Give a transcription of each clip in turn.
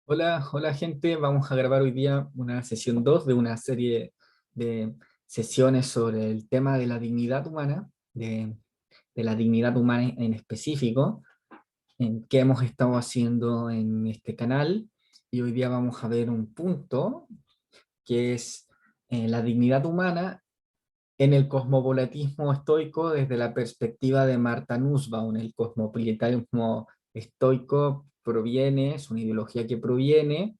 Hola, hola gente, vamos a grabar hoy día una sesión 2 de una serie de sesiones sobre el tema de la dignidad humana, de la dignidad humana en específico, en que hemos estado haciendo en este canal, y hoy día vamos a ver un punto que es la dignidad humana en el cosmopolitismo estoico desde la perspectiva de Martha Nussbaum. El cosmopolitismo estoico es una ideología que proviene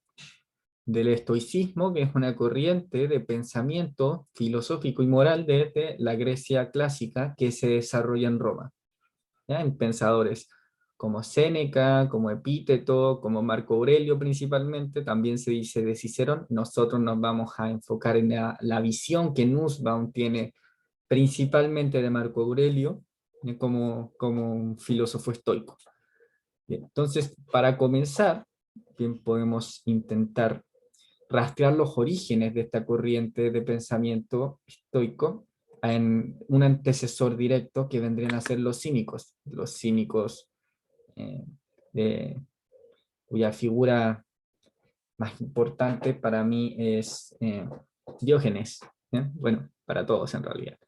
del estoicismo, que es una corriente de pensamiento filosófico y moral desde la Grecia clásica que se desarrolla en Roma, ¿ya? En pensadores como Séneca, como Epíteto, como Marco Aurelio principalmente, también se dice de Cicerón. Nosotros nos vamos a enfocar en la visión que Nussbaum tiene principalmente de Marco Aurelio, como un filósofo estoico. Bien, entonces, para comenzar, bien, podemos intentar rastrear los orígenes de esta corriente de pensamiento estoico en un antecesor directo que vendrían a ser los cínicos eh, de, cuya figura más importante para mí es Diógenes, ¿eh? Bueno, para todos en realidad.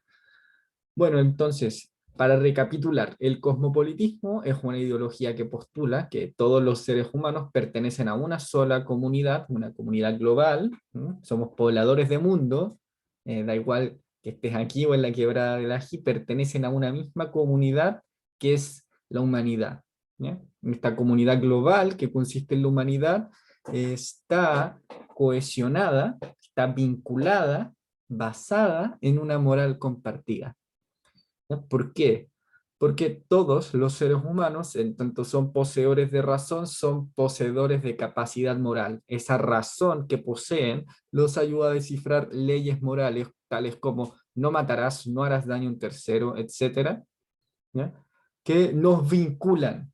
Bueno, entonces, para recapitular, el cosmopolitismo es una ideología que postula que todos los seres humanos pertenecen a una sola comunidad, una comunidad global. ¿Mm? Somos pobladores de mundo, da igual que estés aquí o en la quebrada del Ají, pertenecen a una misma comunidad que es la humanidad, ¿ya? Esta comunidad global que consiste en la humanidad está cohesionada, está vinculada, basada en una moral compartida. ¿Ya? ¿Por qué? Porque todos los seres humanos, en tanto son poseedores de razón, son poseedores de capacidad moral. Esa razón que poseen los ayuda a descifrar leyes morales, tales como no matarás, no harás daño a un tercero, etcétera, ¿ya? Que nos vinculan,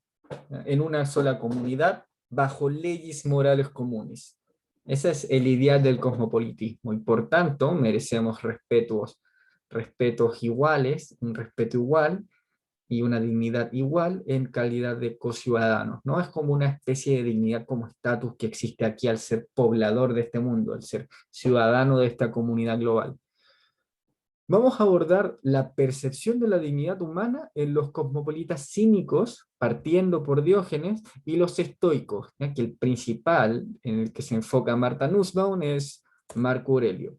¿ya?, en una sola comunidad bajo leyes morales comunes. Ese es el ideal del cosmopolitismo y por tanto merecemos respetos iguales, un respeto igual y una dignidad igual en calidad de co-ciudadanos. No es como una especie de dignidad como estatus que existe aquí al ser poblador de este mundo, al ser ciudadano de esta comunidad global. Vamos a abordar la percepción de la dignidad humana en los cosmopolitas cínicos, partiendo por Diógenes, y los estoicos, ya que el principal en el que se enfoca Martha Nussbaum es Marco Aurelio.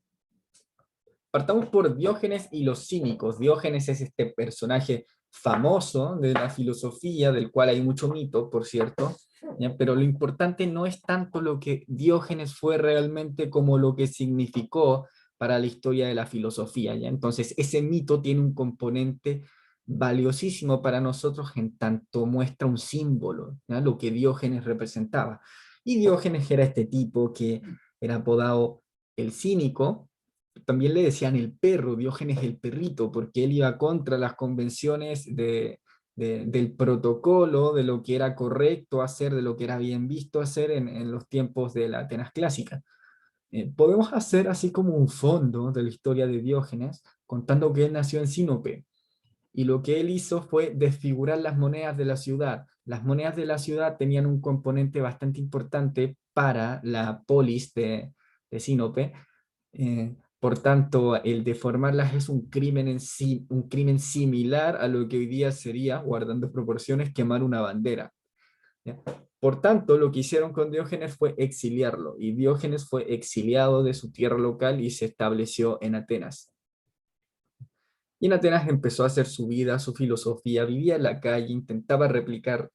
Partamos por Diógenes y los cínicos. Diógenes es este personaje famoso de la filosofía, del cual hay mucho mito, por cierto, ¿ya? Pero lo importante no es tanto lo que Diógenes fue realmente como lo que significó para la historia de la filosofía, ¿ya? Entonces, ese mito tiene un componente valiosísimo para nosotros en tanto muestra un símbolo, ¿ya?, lo que Diógenes representaba. Y Diógenes era este tipo que era apodado el cínico. También le decían el perro, Diógenes el perrito, porque él iba contra las convenciones del protocolo, de lo que era correcto hacer, de lo que era bien visto hacer en los tiempos de la Atenas clásica. Podemos hacer así como un fondo de la historia de Diógenes, contando que él nació en Sinope, y lo que él hizo fue desfigurar las monedas de la ciudad. Las monedas de la ciudad tenían un componente bastante importante para la polis de Sinope. Por tanto, el deformarlas es un crimen en sí, un crimen similar a lo que hoy día sería, guardando proporciones, quemar una bandera, ¿ya? Por tanto, lo que hicieron con Diógenes fue exiliarlo, y Diógenes fue exiliado de su tierra local y se estableció en Atenas. Y en Atenas empezó a hacer su vida, su filosofía, vivía en la calle, intentaba replicar,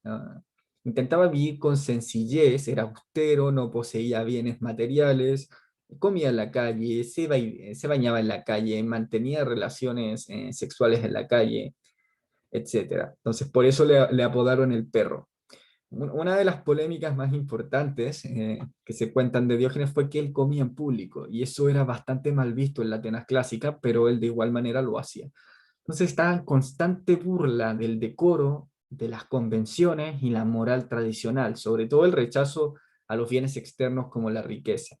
intentaba vivir con sencillez, era austero, no poseía bienes materiales, comía en la calle, se bañaba en la calle, mantenía relaciones sexuales en la calle, etcétera. Entonces, por eso le apodaron el perro. Una de las polémicas más importantes que se cuentan de Diógenes fue que él comía en público, y eso era bastante mal visto en la Atenas clásica, pero él de igual manera lo hacía. Entonces estaba en constante burla del decoro, de las convenciones y la moral tradicional, sobre todo el rechazo a los bienes externos como la riqueza.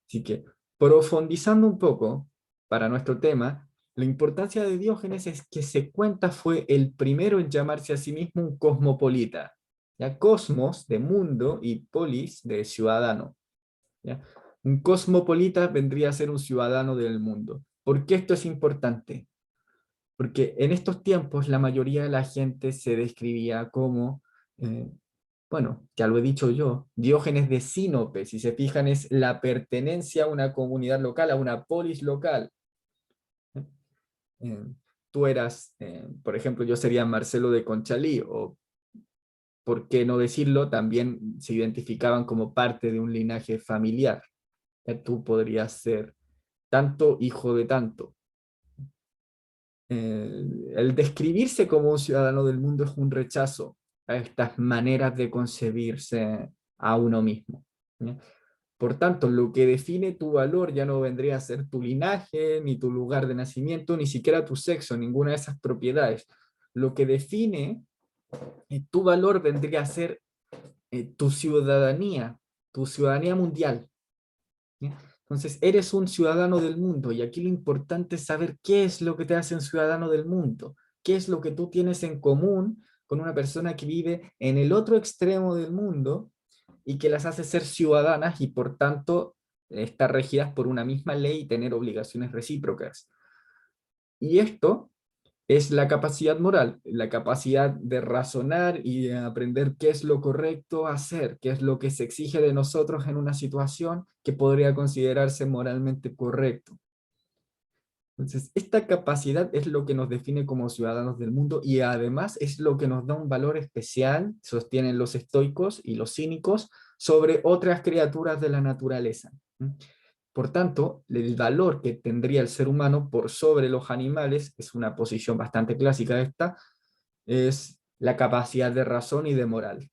Así que, profundizando un poco para nuestro tema, la importancia de Diógenes es que se cuenta fue el primero en llamarse a sí mismo un cosmopolita, ¿ya? Cosmos de mundo y polis de ciudadano, ¿ya? Un cosmopolita vendría a ser un ciudadano del mundo. ¿Por qué esto es importante? Porque en estos tiempos la mayoría de la gente se describía como, eh, bueno, ya lo he dicho yo, Diógenes de Sinope, si se fijan, es la pertenencia a una comunidad local, a una polis local. ¿Eh? Eh, Tú eras, por ejemplo, yo sería Marcelo de Conchalí, o por qué no decirlo, también se identificaban como parte de un linaje familiar. Tú podrías ser tanto hijo de tanto. El describirse como un ciudadano del mundo es un rechazo a estas maneras de concebirse a uno mismo, ¿ya? Por tanto, lo que define tu valor ya no vendría a ser tu linaje, ni tu lugar de nacimiento, ni siquiera tu sexo, ninguna de esas propiedades. Lo que define tu valor vendría a ser tu ciudadanía mundial, ¿ya? Entonces, eres un ciudadano del mundo y aquí lo importante es saber qué es lo que te hace un ciudadano del mundo, qué es lo que tú tienes en común con una persona que vive en el otro extremo del mundo y que las hace ser ciudadanas y por tanto estar regidas por una misma ley y tener obligaciones recíprocas. Y esto es la capacidad moral, la capacidad de razonar y de aprender qué es lo correcto hacer, qué es lo que se exige de nosotros en una situación que podría considerarse moralmente correcto. Entonces, esta capacidad es lo que nos define como ciudadanos del mundo y además es lo que nos da un valor especial, sostienen los estoicos y los cínicos, sobre otras criaturas de la naturaleza. Por tanto, el valor que tendría el ser humano por sobre los animales, es una posición bastante clásica esta, es la capacidad de razón y de moral.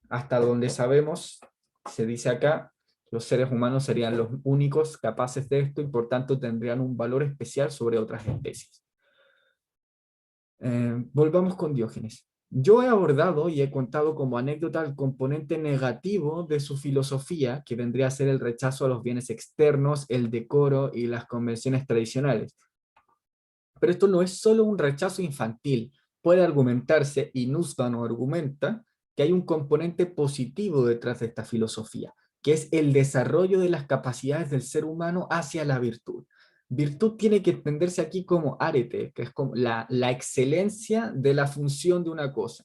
Hasta donde sabemos, se dice acá, los seres humanos serían los únicos capaces de esto y por tanto tendrían un valor especial sobre otras especies. Volvamos con Diógenes. Yo he abordado y he contado como anécdota el componente negativo de su filosofía, que vendría a ser el rechazo a los bienes externos, el decoro y las convenciones tradicionales. Pero esto no es solo un rechazo infantil. Puede argumentarse, y Nussbaum argumenta, que hay un componente positivo detrás de esta filosofía, que es el desarrollo de las capacidades del ser humano hacia la virtud. Virtud tiene que entenderse aquí como arete, que es como la excelencia de la función de una cosa.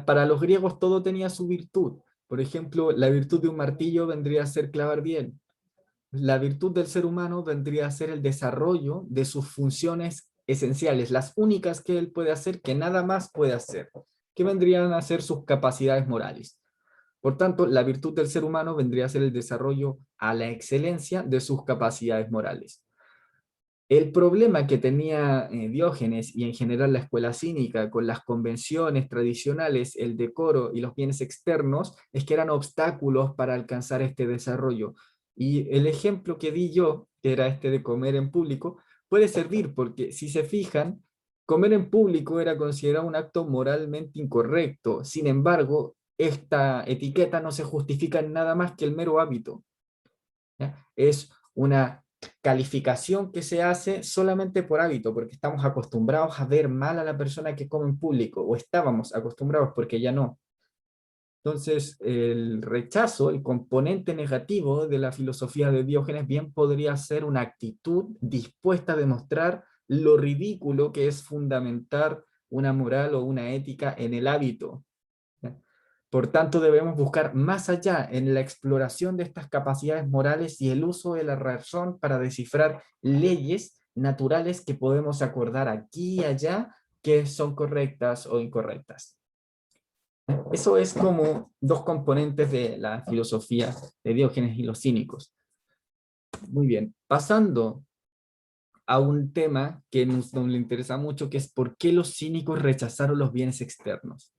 Para los griegos todo tenía su virtud. Por ejemplo, la virtud de un martillo vendría a ser clavar bien. La virtud del ser humano vendría a ser el desarrollo de sus funciones esenciales, las únicas que él puede hacer, que nada más puede hacer, que vendrían a ser sus capacidades morales. Por tanto, la virtud del ser humano vendría a ser el desarrollo a la excelencia de sus capacidades morales. El problema que tenía Diógenes y en general la escuela cínica con las convenciones tradicionales, el decoro y los bienes externos es que eran obstáculos para alcanzar este desarrollo. Y el ejemplo que di yo, que era este de comer en público, puede servir porque si se fijan, comer en público era considerado un acto moralmente incorrecto. Sin embargo, esta etiqueta no se justifica en nada más que el mero hábito, ¿ya? Es una calificación que se hace solamente por hábito, porque estamos acostumbrados a ver mal a la persona que come en público, o estábamos acostumbrados porque ya no. Entonces, el rechazo, el componente negativo de la filosofía de Diógenes bien podría ser una actitud dispuesta a demostrar lo ridículo que es fundamentar una moral o una ética en el hábito. Por tanto, debemos buscar más allá en la exploración de estas capacidades morales y el uso de la razón para descifrar leyes naturales que podemos acordar aquí y allá que son correctas o incorrectas. Eso es como dos componentes de la filosofía de Diógenes y los cínicos. Muy bien, pasando a un tema que nos le interesa mucho, que es por qué los cínicos rechazaron los bienes externos.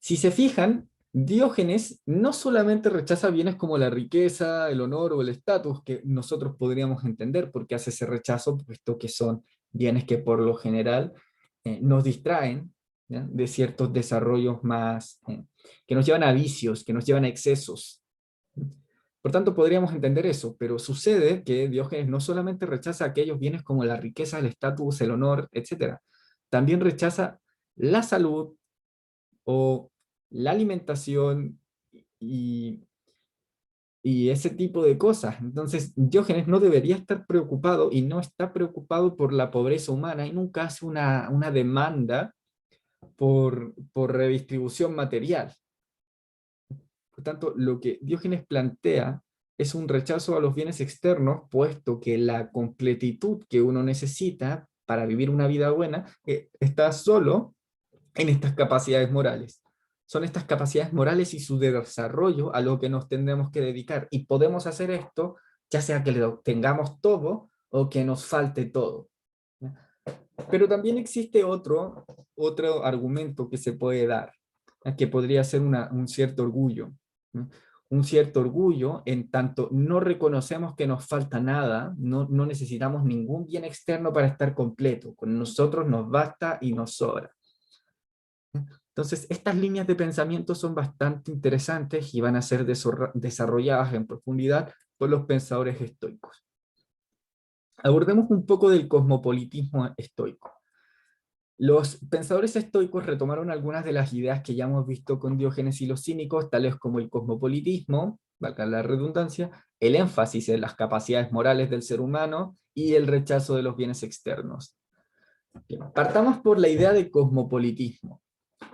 Si se fijan, Diógenes no solamente rechaza bienes como la riqueza, el honor o el estatus, que nosotros podríamos entender porque hace ese rechazo, puesto que son bienes que por lo general nos distraen, ¿ya?, de ciertos desarrollos más, que nos llevan a vicios, que nos llevan a excesos. Por tanto, podríamos entender eso, pero sucede que Diógenes no solamente rechaza aquellos bienes como la riqueza, el estatus, el honor, etc. También rechaza la salud, o la alimentación y, y ese tipo de cosas. Entonces, Diógenes no debería estar preocupado y no está preocupado por la pobreza humana y nunca hace una demanda por redistribución material. Por tanto, lo que Diógenes plantea es un rechazo a los bienes externos, puesto que la completitud que uno necesita para vivir una vida buena está solo en estas capacidades morales. Son estas capacidades morales y su desarrollo a lo que nos tendremos que dedicar. Y podemos hacer esto, ya sea que lo tengamos todo o que nos falte todo. Pero también existe otro argumento que se puede dar, que podría ser un cierto orgullo. ¿No? Un cierto orgullo en tanto no reconocemos que nos falta nada, no necesitamos ningún bien externo para estar completo. Con nosotros nos basta y nos sobra. Entonces, estas líneas de pensamiento son bastante interesantes y van a ser desarrolladas en profundidad por los pensadores estoicos. Abordemos un poco del cosmopolitismo estoico. Los pensadores estoicos retomaron algunas de las ideas que ya hemos visto con Diógenes y los cínicos, tales como el cosmopolitismo, valga la redundancia, el énfasis en las capacidades morales del ser humano y el rechazo de los bienes externos. Bien, partamos por la idea de cosmopolitismo.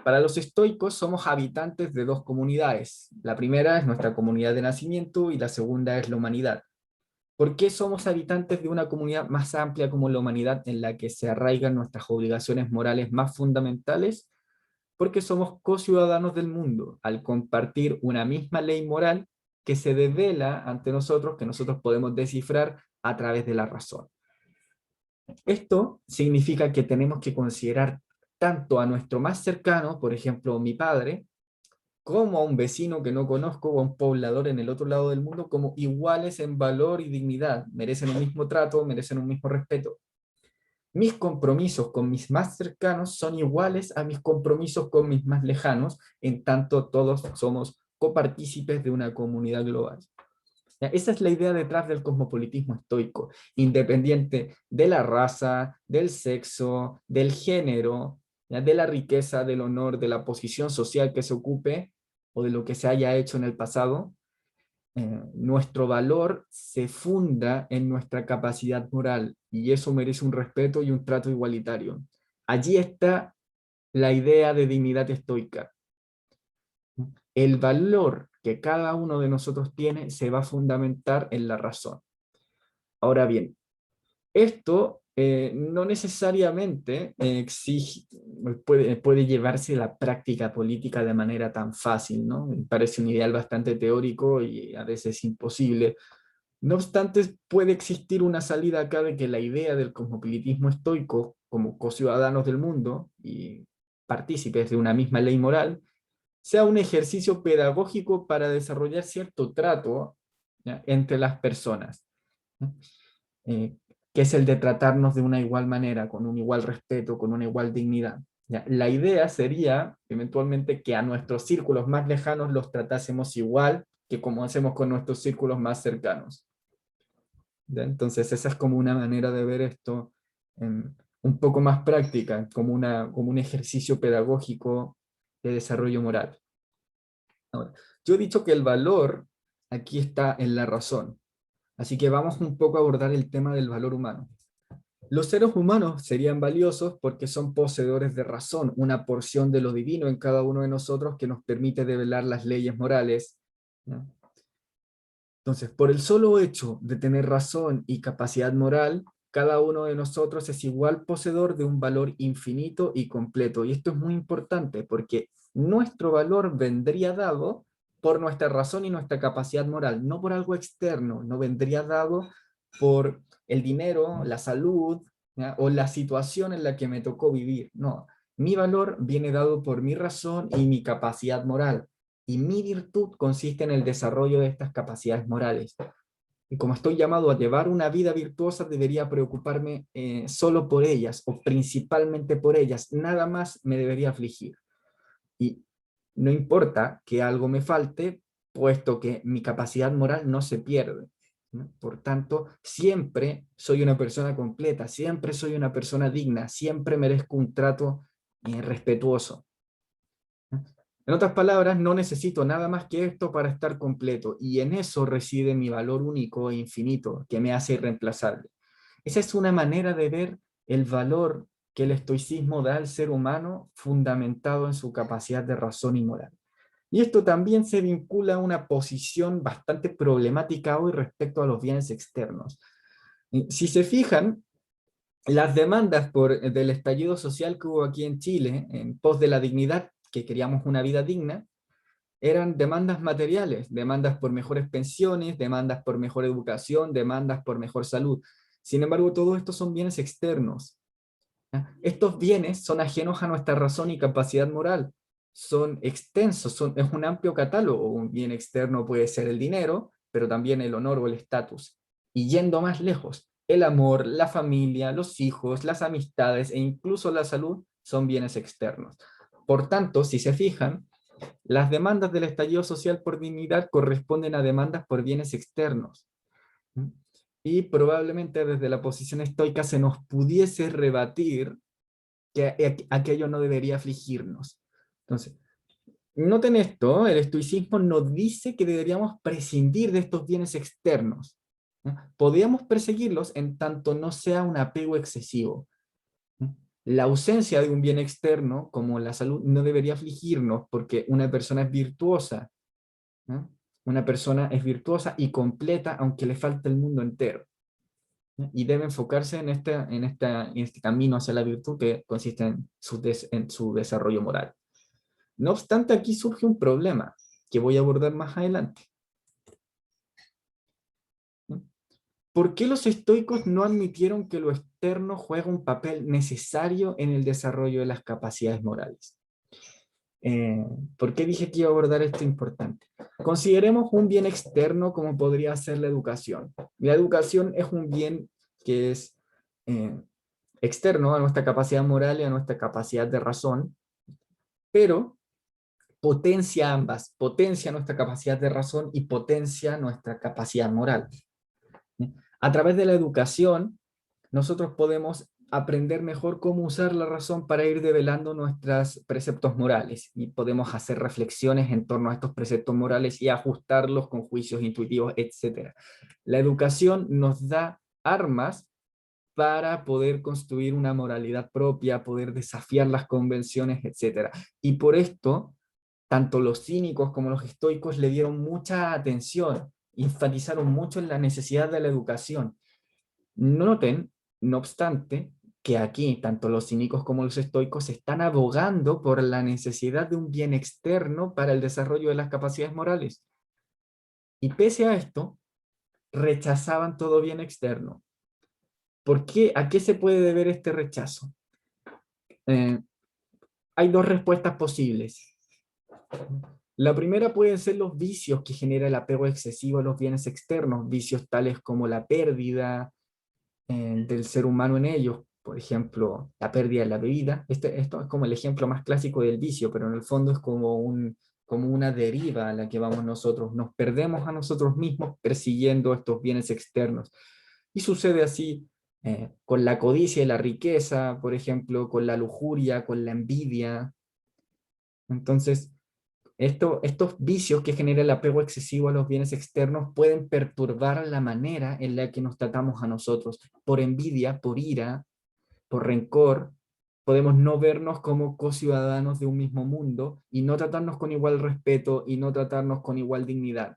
Para los estoicos somos habitantes de dos comunidades. La primera es nuestra comunidad de nacimiento y la segunda es la humanidad. ¿Por qué somos habitantes de una comunidad más amplia como la humanidad en la que se arraigan nuestras obligaciones morales más fundamentales? Porque somos co-ciudadanos del mundo, al compartir una misma ley moral que se devela ante nosotros, que nosotros podemos descifrar a través de la razón. Esto significa que tenemos que considerar tanto a nuestro más cercano, por ejemplo, mi padre, como a un vecino que no conozco o a un poblador en el otro lado del mundo, como iguales en valor y dignidad, merecen un mismo trato, merecen un mismo respeto. Mis compromisos con mis más cercanos son iguales a mis compromisos con mis más lejanos, en tanto todos somos copartícipes de una comunidad global. Esa es la idea detrás del cosmopolitismo estoico, independiente de la raza, del sexo, del género, ¿ya? De la riqueza, del honor, de la posición social que se ocupe o de lo que se haya hecho en el pasado. Nuestro valor se funda en nuestra capacidad moral y eso merece un respeto y un trato igualitario. Allí está la idea de dignidad estoica. El valor que cada uno de nosotros tiene se va a fundamentar en la razón. Ahora bien, esto no necesariamente puede llevarse a la práctica política de manera tan fácil, ¿no? Me parece un ideal bastante teórico y a veces imposible. No obstante, puede existir una salida acá de que la idea del cosmopolitismo estoico, como co-ciudadanos del mundo y partícipes de una misma ley moral, sea un ejercicio pedagógico para desarrollar cierto trato, ¿ya? Entre las personas, ¿no? Eh, que es el de tratarnos de una igual manera, con un igual respeto, con una igual dignidad. ¿Ya? La idea sería, eventualmente, que a nuestros círculos más lejanos los tratásemos igual que como hacemos con nuestros círculos más cercanos. ¿Ya? Entonces, esa es como una manera de ver esto un poco más práctica, como un ejercicio pedagógico de desarrollo moral. Ahora, yo he dicho que el valor aquí está en la razón, así que vamos un poco a abordar el tema del valor humano. Los seres humanos serían valiosos porque son poseedores de razón, una porción de lo divino en cada uno de nosotros que nos permite develar las leyes morales, ¿no? Entonces, por el solo hecho de tener razón y capacidad moral, cada uno de nosotros es igual poseedor de un valor infinito y completo. Y esto es muy importante porque nuestro valor vendría dado por nuestra razón y nuestra capacidad moral, no por algo externo, no vendría dado por el dinero, la salud, ¿ya? O la situación en la que me tocó vivir. No, mi valor viene dado por mi razón y mi capacidad moral. Y mi virtud consiste en el desarrollo de estas capacidades morales. Y como estoy llamado a llevar una vida virtuosa, debería preocuparme solo por ellas, o principalmente por ellas. Nada más me debería afligir. Y no importa que algo me falte, puesto que mi capacidad moral no se pierde, ¿no? Por tanto, siempre soy una persona completa, siempre soy una persona digna, siempre merezco un trato respetuoso. En otras palabras, no necesito nada más que esto para estar completo, y en eso reside mi valor único e infinito, que me hace irreemplazable. Esa es una manera de ver el valor que el estoicismo da al ser humano fundamentado en su capacidad de razón y moral. Y esto también se vincula a una posición bastante problemática hoy respecto a los bienes externos. Si se fijan, las demandas del estallido social que hubo aquí en Chile, en pos de la dignidad, que queríamos una vida digna, eran demandas materiales, demandas por mejores pensiones, demandas por mejor educación, demandas por mejor salud. Sin embargo, todo esto son bienes externos. Estos bienes son ajenos a nuestra razón y capacidad moral, son extensos, es un amplio catálogo. Un bien externo puede ser el dinero, pero también el honor o el estatus. Y yendo más lejos, el amor, la familia, los hijos, las amistades e incluso la salud son bienes externos. Por tanto, si se fijan, las demandas del estallido social por dignidad corresponden a demandas por bienes externos. Y probablemente desde la posición estoica se nos pudiese rebatir que aquello no debería afligirnos. Entonces, noten esto, el estoicismo nos dice que deberíamos prescindir de estos bienes externos. Podríamos perseguirlos en tanto no sea un apego excesivo. La ausencia de un bien externo, como la salud, no debería afligirnos porque una persona es virtuosa. ¿No? Una persona es virtuosa y completa aunque le falte el mundo entero. ¿No? Y debe enfocarse en este camino hacia la virtud que consiste en su desarrollo moral. No obstante, aquí surge un problema que voy a abordar más adelante. ¿No? ¿Por qué los estoicos no admitieron que lo externo juega un papel necesario en el desarrollo de las capacidades morales? Eh, ¿Por qué dije que iba a abordar esto importante? Consideremos un bien externo como podría ser la educación. La educación es un bien que es eh, externo a nuestra capacidad moral y a nuestra capacidad de razón, pero potencia ambas, potencia nuestra capacidad de razón y potencia nuestra capacidad moral. A través de la educación, nosotros podemos aprender mejor cómo usar la razón para ir develando nuestros preceptos morales y podemos hacer reflexiones en torno a estos preceptos morales y ajustarlos con juicios intuitivos, etc. La educación nos da armas para poder construir una moralidad propia, poder desafiar las convenciones, etc. Y por esto, tanto los cínicos como los estoicos le dieron mucha atención, enfatizaron mucho en la necesidad de la educación. Noten, no obstante, que aquí tanto los cínicos como los estoicos están abogando por la necesidad de un bien externo para el desarrollo de las capacidades morales. Y pese a esto, rechazaban todo bien externo. ¿Por qué? ¿A qué se puede deber este rechazo? Eh, Hay dos respuestas posibles. La primera pueden ser los vicios que genera el apego excesivo a los bienes externos, vicios tales como la pérdida, del ser humano en ellos, por ejemplo, la pérdida de la bebida. Esto es como el ejemplo más clásico del vicio, pero en el fondo es como una deriva a la que vamos nosotros. Nos perdemos a nosotros mismos persiguiendo estos bienes externos. Y sucede así con la codicia y la riqueza, por ejemplo, con la lujuria, con la envidia. Entonces, estos vicios que genera el apego excesivo a los bienes externos pueden perturbar la manera en la que nos tratamos a nosotros. Por envidia, por ira, por rencor, podemos no vernos como co-ciudadanos de un mismo mundo y no tratarnos con igual respeto y no tratarnos con igual dignidad.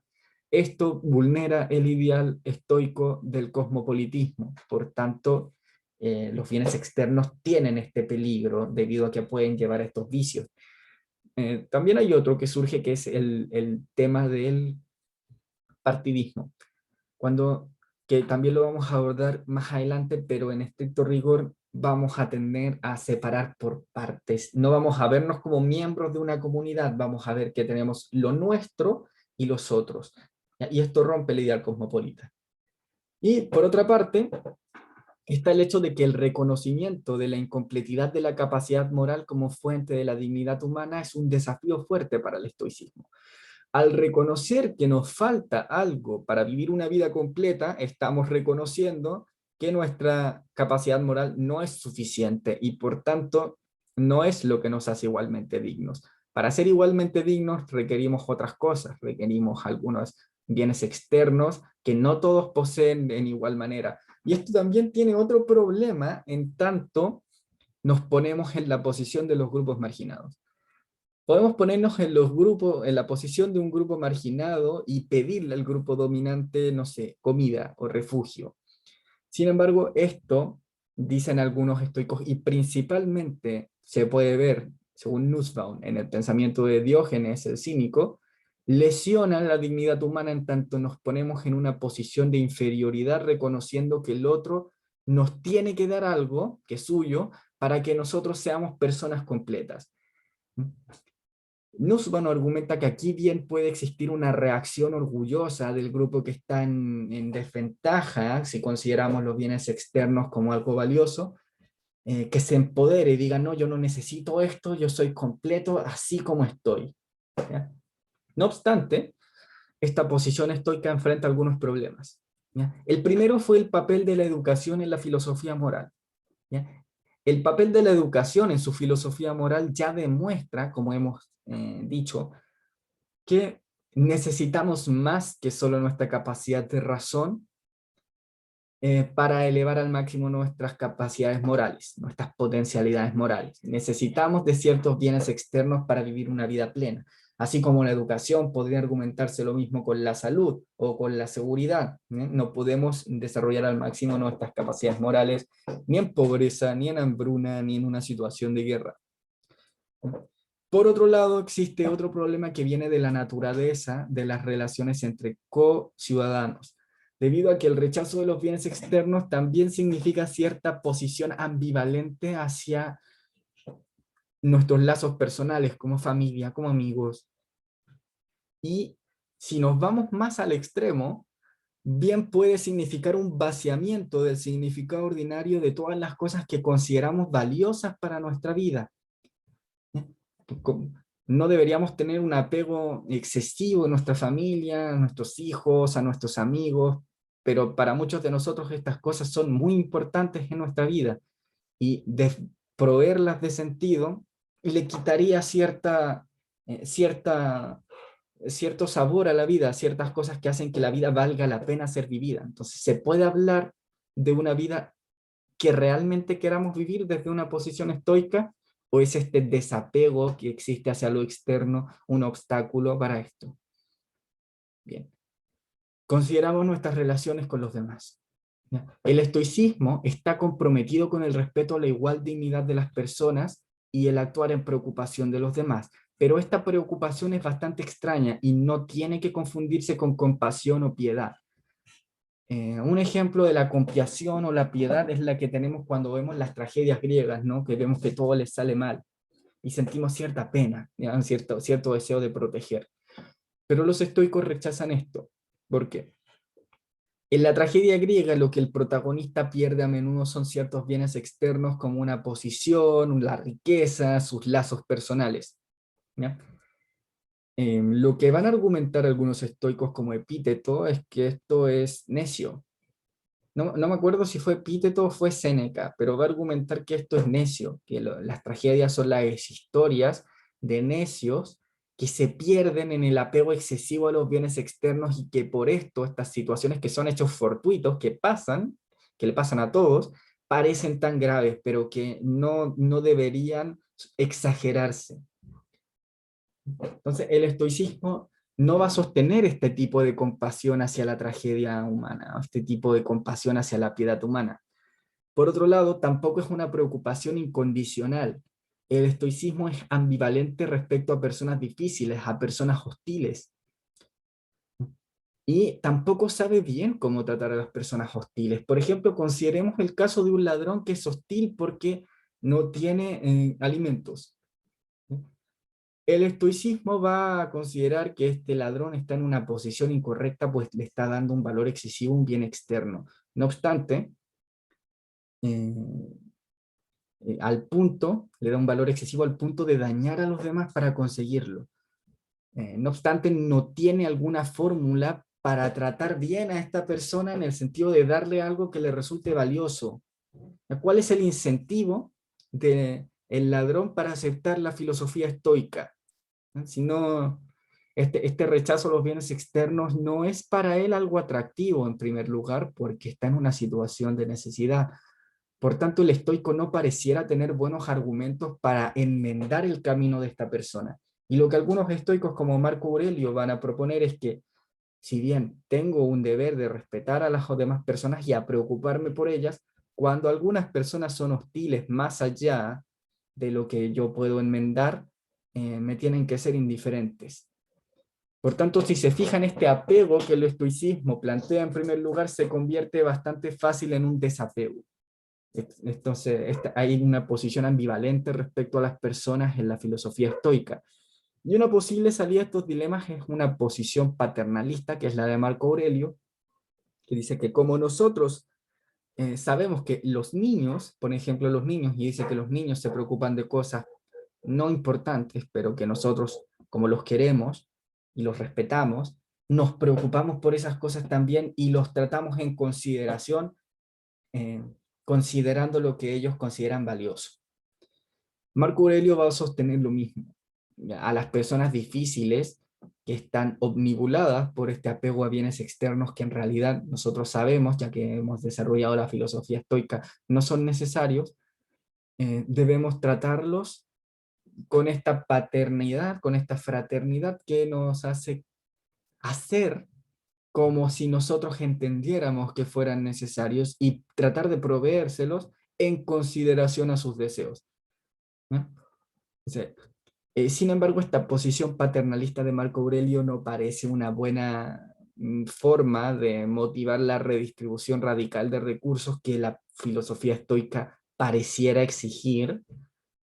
Esto vulnera el ideal estoico del cosmopolitismo. Por tanto, los bienes externos tienen este peligro debido a que pueden llevar a estos vicios. También hay otro que surge que es el tema del partidismo, cuando, que también lo vamos a abordar más adelante, pero en estricto rigor vamos a tender a separar por partes. No vamos a vernos como miembros de una comunidad, vamos a ver que tenemos lo nuestro y los otros. Y esto rompe el ideal cosmopolita. Y por otra parte, está el hecho de que el reconocimiento de la incompletidad de la capacidad moral como fuente de la dignidad humana es un desafío fuerte para el estoicismo. Al reconocer que nos falta algo para vivir una vida completa, estamos reconociendo que nuestra capacidad moral no es suficiente y por tanto no es lo que nos hace igualmente dignos. Para ser igualmente dignos requerimos otras cosas, requerimos algunos bienes externos que no todos poseen en igual manera. Y esto también tiene otro problema en tanto nos ponemos en la posición de los grupos marginados. Podemos ponernos en los grupos, en la posición de un grupo marginado y pedirle al grupo dominante, no sé, comida o refugio. Sin embargo, esto, dicen algunos estoicos, y principalmente se puede ver, según Nussbaum, en el pensamiento de Diógenes el cínico, lesionan la dignidad humana en tanto nos ponemos en una posición de inferioridad reconociendo que el otro nos tiene que dar algo que es suyo para que nosotros seamos personas completas. Nussbaum argumenta que aquí bien puede existir una reacción orgullosa del grupo que está en desventaja, si consideramos los bienes externos como algo valioso, que se empodere y diga, no, yo no necesito esto, yo soy completo así como estoy. ¿Ya? No obstante, esta posición estoica enfrenta algunos problemas. ¿Ya? El primero fue el papel de la educación en la filosofía moral. ¿Ya? El papel de la educación en su filosofía moral ya demuestra, como hemos dicho, que necesitamos más que solo nuestra capacidad de razón para elevar al máximo nuestras capacidades morales, nuestras potencialidades morales. Necesitamos de ciertos bienes externos para vivir una vida plena. Así como la educación, podría argumentarse lo mismo con la salud o con la seguridad. No podemos desarrollar al máximo nuestras capacidades morales ni en pobreza, ni en hambruna, ni en una situación de guerra. Por otro lado, existe otro problema que viene de la naturaleza de las relaciones entre co-ciudadanos, debido a que el rechazo de los bienes externos también significa cierta posición ambivalente hacia nuestros lazos personales, como familia, como amigos. Y si nos vamos más al extremo, bien puede significar un vaciamiento del significado ordinario de todas las cosas que consideramos valiosas para nuestra vida. No deberíamos tener un apego excesivo a nuestra familia, a nuestros hijos, a nuestros amigos, pero para muchos de nosotros estas cosas son muy importantes en nuestra vida y proveerlas de sentido le quitaría cierto sabor a la vida, ciertas cosas que hacen que la vida valga la pena ser vivida. Entonces se puede hablar de una vida que realmente queramos vivir desde una posición estoica, o es este desapego que existe hacia lo externo un obstáculo para esto. Bien, consideramos nuestras relaciones con los demás. El estoicismo está comprometido con el respeto a la igual dignidad de las personas y el actuar en preocupación de los demás, pero esta preocupación es bastante extraña y no tiene que confundirse con compasión o piedad. Un ejemplo de la compasión o la piedad es la que tenemos cuando vemos las tragedias griegas, ¿no? Que vemos que todo les sale mal y sentimos cierta pena, ¿ya? Cierto deseo de proteger. Pero los estoicos rechazan esto. ¿Por qué? En la tragedia griega lo que el protagonista pierde a menudo son ciertos bienes externos como una posición, la riqueza, sus lazos personales. ¿Ya? Lo que van a argumentar algunos estoicos como epíteto es que esto es necio. No me acuerdo si fue Epíteto o fue Séneca, pero va a argumentar que esto es necio, que las tragedias son las historias de necios que se pierden en el apego excesivo a los bienes externos y que por esto estas situaciones que son hechos fortuitos, que pasan, que le pasan a todos, parecen tan graves, pero que no deberían exagerarse. Entonces, el estoicismo no va a sostener este tipo de compasión hacia la tragedia humana, este tipo de compasión hacia la piedad humana. Por otro lado, tampoco es una preocupación incondicional. El estoicismo es ambivalente respecto a personas difíciles, a personas hostiles. Y tampoco sabe bien cómo tratar a las personas hostiles. Por ejemplo, consideremos el caso de un ladrón que es hostil porque no tiene alimentos. El estoicismo va a considerar que este ladrón está en una posición incorrecta, pues le está dando un valor excesivo a un bien externo. No obstante, eh, le da un valor excesivo al punto de dañar a los demás para conseguirlo. No obstante, no tiene alguna fórmula para tratar bien a esta persona en el sentido de darle algo que le resulte valioso. ¿Cuál es el incentivo del ladrón para aceptar la filosofía estoica? ¿no? Si no, este rechazo a los bienes externos no es para él algo atractivo en primer lugar, porque está en una situación de necesidad. Por tanto, el estoico no pareciera tener buenos argumentos para enmendar el camino de esta persona. Y lo que algunos estoicos como Marco Aurelio van a proponer es que, si bien tengo un deber de respetar a las demás personas y a preocuparme por ellas, cuando algunas personas son hostiles más allá de lo que yo puedo enmendar, me tienen que ser indiferentes. Por tanto, si se fijan, este apego que el estoicismo plantea en primer lugar se convierte bastante fácil en un desapego. Entonces, hay una posición ambivalente respecto a las personas en la filosofía estoica. Y una posible salida a estos dilemas es una posición paternalista, que es la de Marco Aurelio, que dice que como nosotros sabemos que los niños, por ejemplo los niños, y dice que los niños se preocupan de cosas no importantes, pero que nosotros, como los queremos y los respetamos, nos preocupamos por esas cosas también y los tratamos en consideración, eh, considerando lo que ellos consideran valioso. Marco Aurelio va a sostener lo mismo. A las personas difíciles que están omnibuladas por este apego a bienes externos que en realidad nosotros sabemos, ya que hemos desarrollado la filosofía estoica, no son necesarios, debemos tratarlos con esta paternidad, con esta fraternidad que nos hace hacer como si nosotros entendiéramos que fueran necesarios y tratar de proveérselos en consideración a sus deseos, ¿no? O sea, sin embargo, esta posición paternalista de Marco Aurelio no parece una buena forma de motivar la redistribución radical de recursos que la filosofía estoica pareciera exigir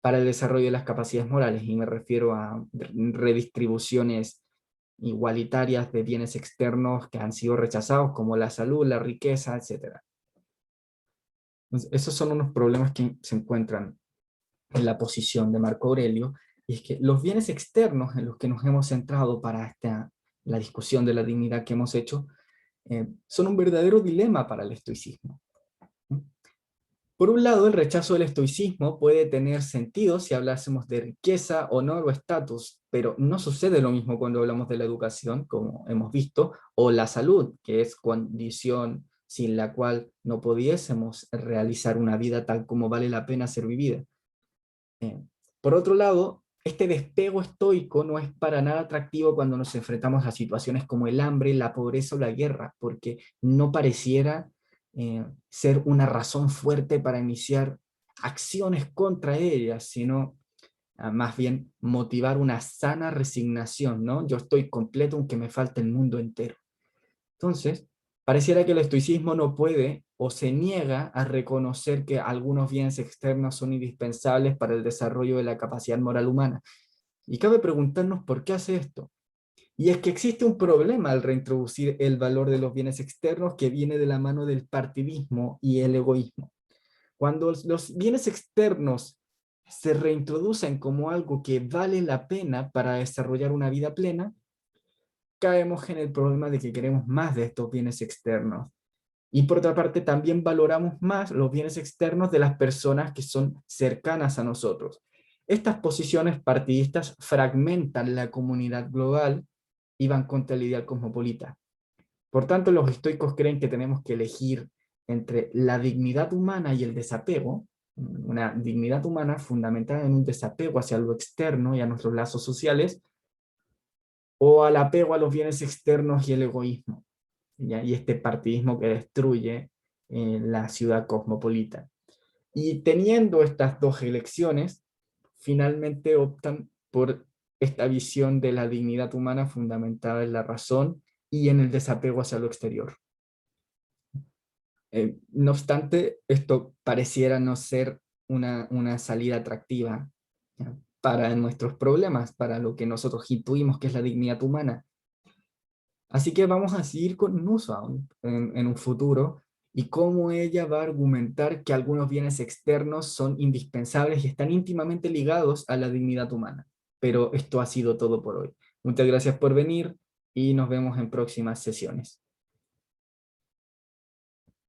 para el desarrollo de las capacidades morales, y me refiero a redistribuciones igualitarias de bienes externos que han sido rechazados, como la salud, la riqueza, etc. Entonces, esos son unos problemas que se encuentran en la posición de Marco Aurelio, y es que los bienes externos en los que nos hemos centrado para la discusión de la dignidad que hemos hecho, son un verdadero dilema para el estoicismo. Por un lado, el rechazo del estoicismo puede tener sentido si hablásemos de riqueza, honor o estatus, pero no sucede lo mismo cuando hablamos de la educación, como hemos visto, o la salud, que es condición sin la cual no pudiésemos realizar una vida tal como vale la pena ser vivida. Eh, por otro lado, este despego estoico no es para nada atractivo cuando nos enfrentamos a situaciones como el hambre, la pobreza o la guerra, porque no pareciera ser una razón fuerte para iniciar acciones contra ellas, sino más bien motivar una sana resignación, ¿no? Yo estoy completo aunque me falte el mundo entero. Entonces, pareciera que el estoicismo no puede o se niega a reconocer que algunos bienes externos son indispensables para el desarrollo de la capacidad moral humana. Y cabe preguntarnos por qué hace esto. Y es que existe un problema al reintroducir el valor de los bienes externos que viene de la mano del partidismo y el egoísmo. Cuando los bienes externos se reintroducen como algo que vale la pena para desarrollar una vida plena, caemos en el problema de que queremos más de estos bienes externos. Y por otra parte, también valoramos más los bienes externos de las personas que son cercanas a nosotros. Estas posiciones partidistas fragmentan la comunidad global y van contra el ideal cosmopolita. Por tanto, los estoicos creen que tenemos que elegir entre la dignidad humana y el desapego, una dignidad humana fundamentada en un desapego hacia lo externo y a nuestros lazos sociales, o al apego a los bienes externos y el egoísmo, ¿ya? Y este partidismo que destruye la ciudad cosmopolita. Y teniendo estas dos elecciones, finalmente optan por esta visión de la dignidad humana fundamentada en la razón y en el desapego hacia lo exterior. No obstante, esto pareciera no ser una salida atractiva, ¿ya?, para nuestros problemas, para lo que nosotros intuimos que es la dignidad humana. Así que vamos a seguir con Nusa en un futuro, y cómo ella va a argumentar que algunos bienes externos son indispensables y están íntimamente ligados a la dignidad humana. Pero esto ha sido todo por hoy. Muchas gracias por venir y nos vemos en próximas sesiones.